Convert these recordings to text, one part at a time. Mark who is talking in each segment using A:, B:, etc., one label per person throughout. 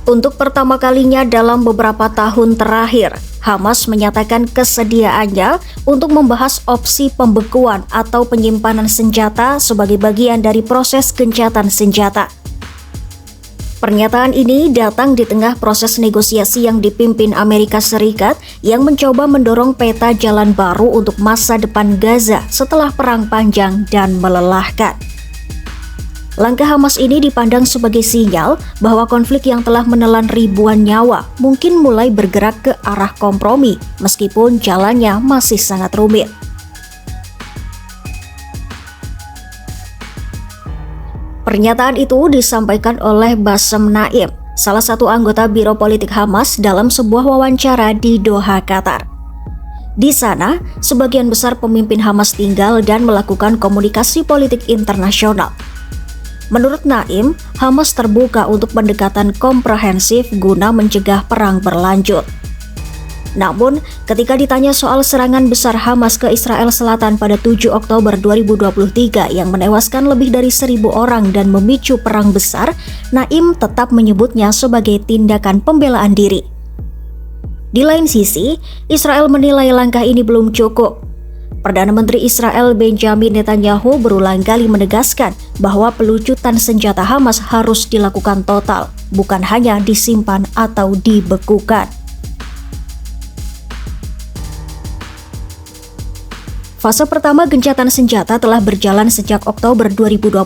A: Untuk pertama kalinya dalam beberapa tahun terakhir, Hamas menyatakan kesediaannya untuk membahas opsi pembekuan atau penyimpanan senjata sebagai bagian dari proses gencatan senjata. Pernyataan ini datang di tengah proses negosiasi yang dipimpin Amerika Serikat yang mencoba mendorong peta jalan baru untuk masa depan Gaza setelah perang panjang dan melelahkan. Langkah Hamas ini dipandang sebagai sinyal bahwa konflik yang telah menelan ribuan nyawa mungkin mulai bergerak ke arah kompromi, meskipun jalannya masih sangat rumit. Pernyataan itu disampaikan oleh Bassem Naim, salah satu anggota Biro Politik Hamas dalam sebuah wawancara di Doha, Qatar. Di sana, sebagian besar pemimpin Hamas tinggal dan melakukan komunikasi politik internasional. Menurut Naim, Hamas terbuka untuk pendekatan komprehensif guna mencegah perang berlanjut. Namun, ketika ditanya soal serangan besar Hamas ke Israel Selatan pada 7 Oktober 2023 yang menewaskan lebih dari 1.000 orang dan memicu perang besar, Naim tetap menyebutnya sebagai tindakan pembelaan diri. Di lain sisi, Israel menilai langkah ini belum cukup. Perdana Menteri Israel Benjamin Netanyahu berulang kali menegaskan bahwa pelucutan senjata Hamas harus dilakukan total, bukan hanya disimpan atau dibekukan. Fase pertama gencatan senjata telah berjalan sejak Oktober 2025.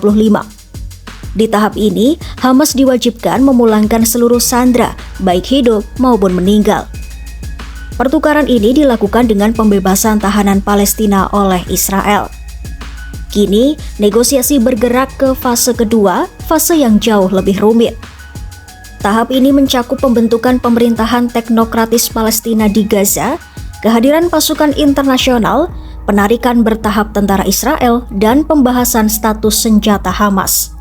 A: Di tahap ini, Hamas diwajibkan memulangkan seluruh sandera, baik hidup maupun meninggal. Pertukaran ini dilakukan dengan pembebasan tahanan Palestina oleh Israel. Kini, negosiasi bergerak ke fase kedua, fase yang jauh lebih rumit. Tahap ini mencakup pembentukan pemerintahan teknokratis Palestina di Gaza, kehadiran pasukan internasional, penarikan bertahap tentara Israel, dan pembahasan status senjata Hamas.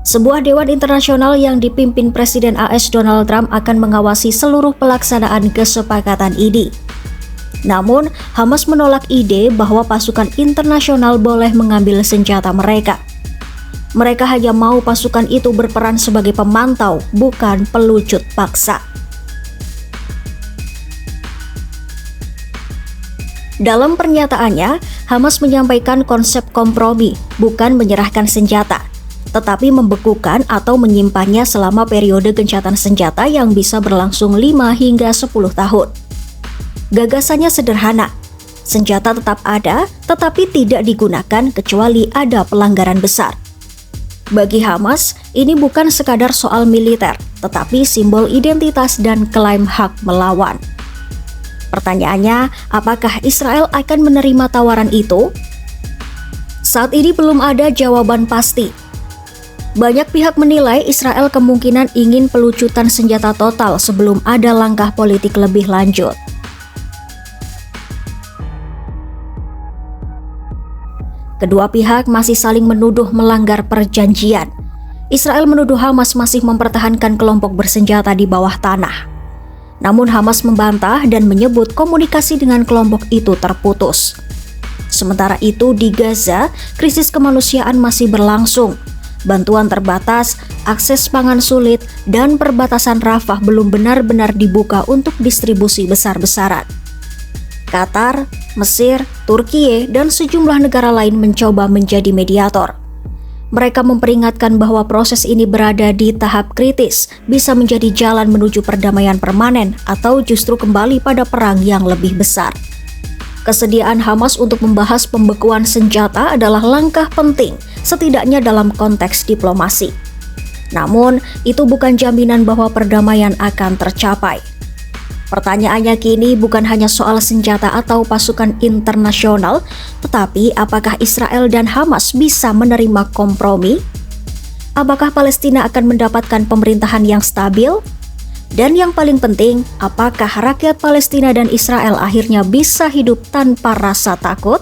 A: Sebuah dewan internasional yang dipimpin Presiden AS Donald Trump akan mengawasi seluruh pelaksanaan kesepakatan ini. Namun, Hamas menolak ide bahwa pasukan internasional boleh mengambil senjata mereka. Mereka hanya mau pasukan itu berperan sebagai pemantau, bukan pelucut paksa. Dalam pernyataannya, Hamas menyampaikan konsep kompromi, bukan menyerahkan senjata, tetapi membekukan atau menyimpannya selama periode gencatan senjata yang bisa berlangsung 5 hingga 10 tahun. Gagasannya sederhana, senjata tetap ada, tetapi tidak digunakan kecuali ada pelanggaran besar. Bagi Hamas, ini bukan sekadar soal militer, tetapi simbol identitas dan klaim hak melawan. Pertanyaannya, apakah Israel akan menerima tawaran itu? Saat ini belum ada jawaban pasti. Banyak pihak menilai Israel kemungkinan ingin pelucutan senjata total sebelum ada langkah politik lebih lanjut. Kedua pihak masih saling menuduh melanggar perjanjian. Israel menuduh Hamas masih mempertahankan kelompok bersenjata di bawah tanah. Namun Hamas membantah dan menyebut komunikasi dengan kelompok itu terputus. Sementara itu di Gaza, krisis kemanusiaan masih berlangsung. Bantuan terbatas, akses pangan sulit, dan perbatasan Rafah belum benar-benar dibuka untuk distribusi besar-besaran. Qatar, Mesir, Turkiye, dan sejumlah negara lain mencoba menjadi mediator. Mereka memperingatkan bahwa proses ini berada di tahap kritis, bisa menjadi jalan menuju perdamaian permanen atau justru kembali pada perang yang lebih besar. Kesediaan Hamas untuk membahas pembekuan senjata adalah langkah penting, setidaknya dalam konteks diplomasi. Namun, itu bukan jaminan bahwa perdamaian akan tercapai. Pertanyaannya kini bukan hanya soal senjata atau pasukan internasional, tetapi apakah Israel dan Hamas bisa menerima kompromi? Apakah Palestina akan mendapatkan pemerintahan yang stabil? Dan yang paling penting, apakah rakyat Palestina dan Israel akhirnya bisa hidup tanpa rasa takut?